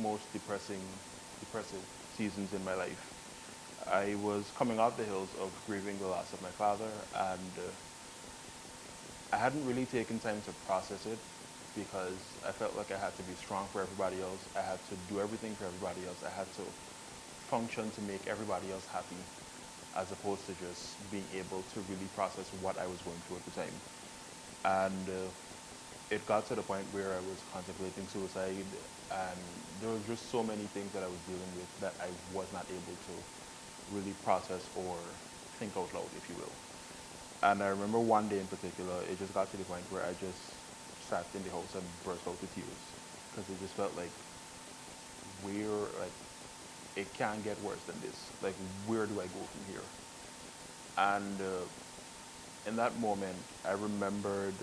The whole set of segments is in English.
most depressive seasons in my life. I was coming out the hills of grieving the loss of my father, and I hadn't really taken time to process it because I felt like I had to be strong for everybody else. I had to do everything for everybody else. I had to function to make everybody else happy, as opposed to just being able to really process what I was going through at the time. And it got to the point where I was contemplating suicide, and there was just so many things that I was dealing with that I was not able to really process or think out loud, if you will. And I remember one day in particular, it just got to the point where I just sat in the house and burst out with tears because it just felt like like it can't get worse than this. Like, where do I go from here? And in that moment, I remembered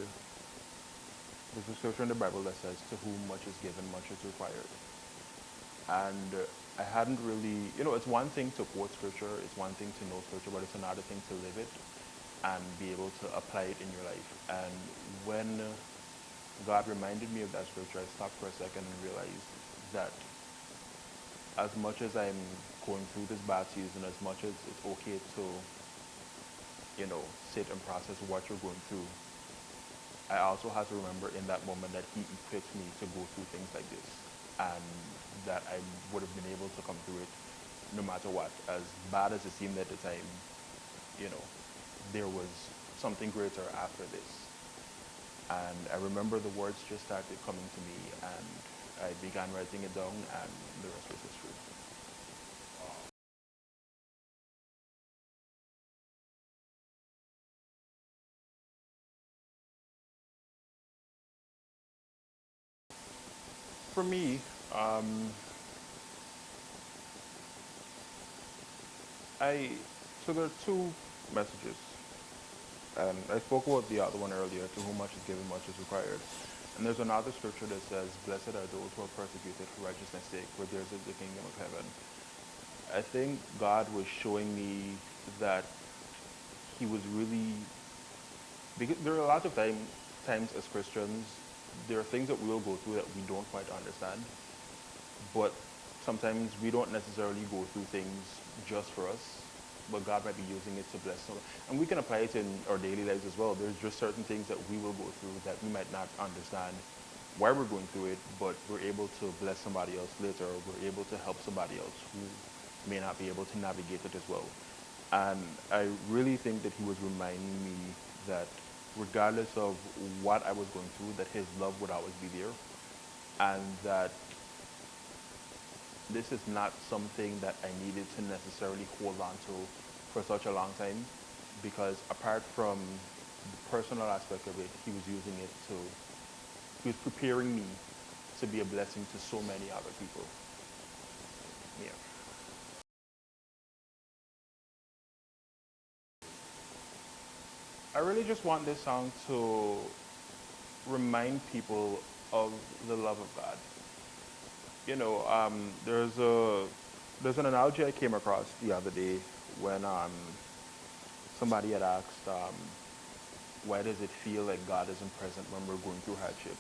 there's a scripture in the Bible that says, "To whom much is given, much is required." And I hadn't really, it's one thing to quote scripture, it's one thing to know scripture, but it's another thing to live it and be able to apply it in your life. And when God reminded me of that scripture, I stopped for a second and realized that as much as I'm going through this bad season, as much as it's okay to, sit and process what you're going through, I also have to remember in that moment that He equipped me to go through things like this, and that I would have been able to come through it no matter what. As bad as it seemed at the time, you know, there was something greater after this. And I remember the words just started coming to me, and I began writing it down, and the rest was history. For me, um, I so there are two messages, and I spoke about the other one earlier. To whom much is given, much is required. And there's another scripture that says, "Blessed are those who are persecuted for righteousness' sake, for theirs is the kingdom of heaven." I think God was showing me that He was really, because there are a lot of times as Christians, there are things that we will go through that we don't quite understand, but sometimes we don't necessarily go through things just for us, but God might be using it to bless someone. And we can apply it in our daily lives as well. There's just certain things that we will go through that we might not understand why we're going through it, but we're able to bless somebody else later, or we're able to help somebody else who may not be able to navigate it as well. And I really think that He was reminding me that regardless of what I was going through, that His love would always be there, and that this is not something that I needed to necessarily hold on to for such a long time, because apart from the personal aspect of it, He was using it to, He was preparing me to be a blessing to so many other people. Yeah. I really just want this song to remind people of the love of God. There's an analogy I came across the other day when somebody had asked, why does it feel like God isn't present when we're going through hardship?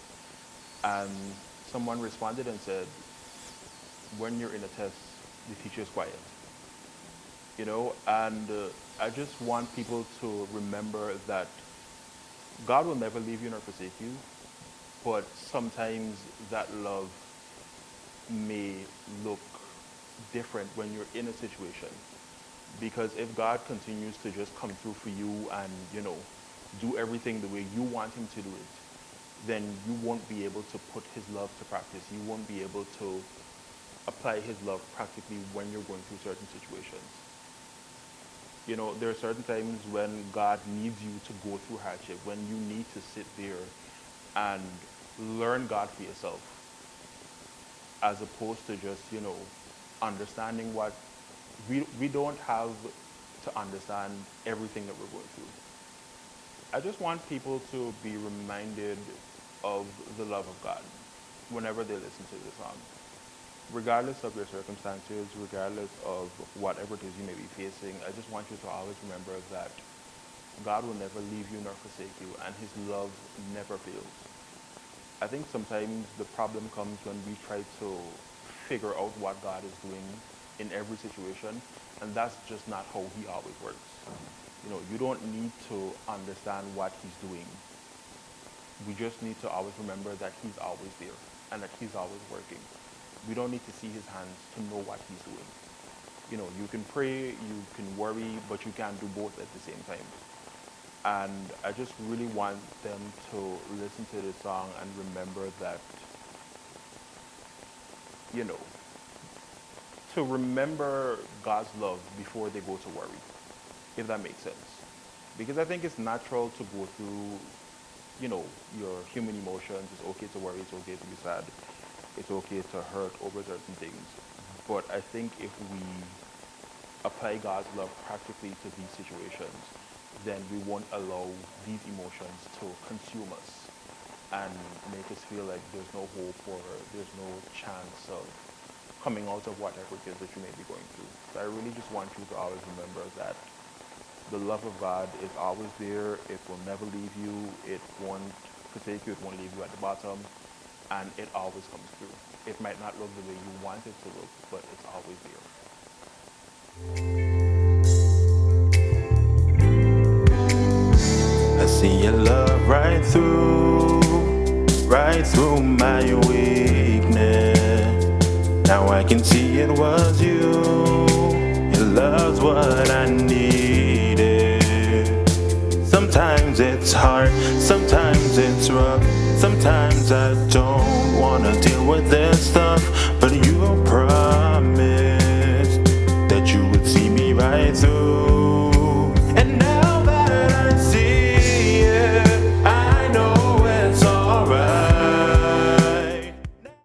And someone responded and said, when you're in a test, the teacher is quiet. And I just want people to remember that God will never leave you nor forsake you, but sometimes that love may look different when you're in a situation. Because if God continues to just come through for you and, do everything the way you want Him to do it, then you won't be able to put His love to practice. You won't be able to apply His love practically when you're going through certain situations. There are certain times when God needs you to go through hardship, when you need to sit there and learn God for yourself, as opposed to just, understanding what we don't have to understand everything that we're going through. I just want people to be reminded of the love of God whenever they listen to this song. Regardless of your circumstances, regardless of whatever it is you may be facing, I just want you to always remember that God will never leave you nor forsake you, and His love never fails. I think sometimes the problem comes when we try to figure out what God is doing in every situation, and that's just not how he always works. You don't need to understand what he's doing. We just need to always remember that he's always there and that he's always working. We don't need to see his hands to know what he's doing. You can pray, you can worry, but you can't do both at the same time. And I just really want them to listen to this song and remember that, to remember God's love before they go to worry, if that makes sense. Because I think it's natural to go through, your human emotions. It's okay to worry, it's okay to be sad, it's okay to hurt over certain things. But I think if we apply God's love practically to these situations, then we won't allow these emotions to consume us and make us feel like there's no hope or there's no chance of coming out of whatever it is that you may be going through. So I really just want you to always remember that the love of God is always there. It will never leave you. It won't forsake you. It won't leave you at the bottom. And it always comes through. It might not look the way you want it to look, but it's always there. I see your love right through my weakness. Now I can see it was you. Your love's what I needed. Sometimes it's hard, sometimes it's rough. Sometimes I don't wanna deal with this stuff, but you're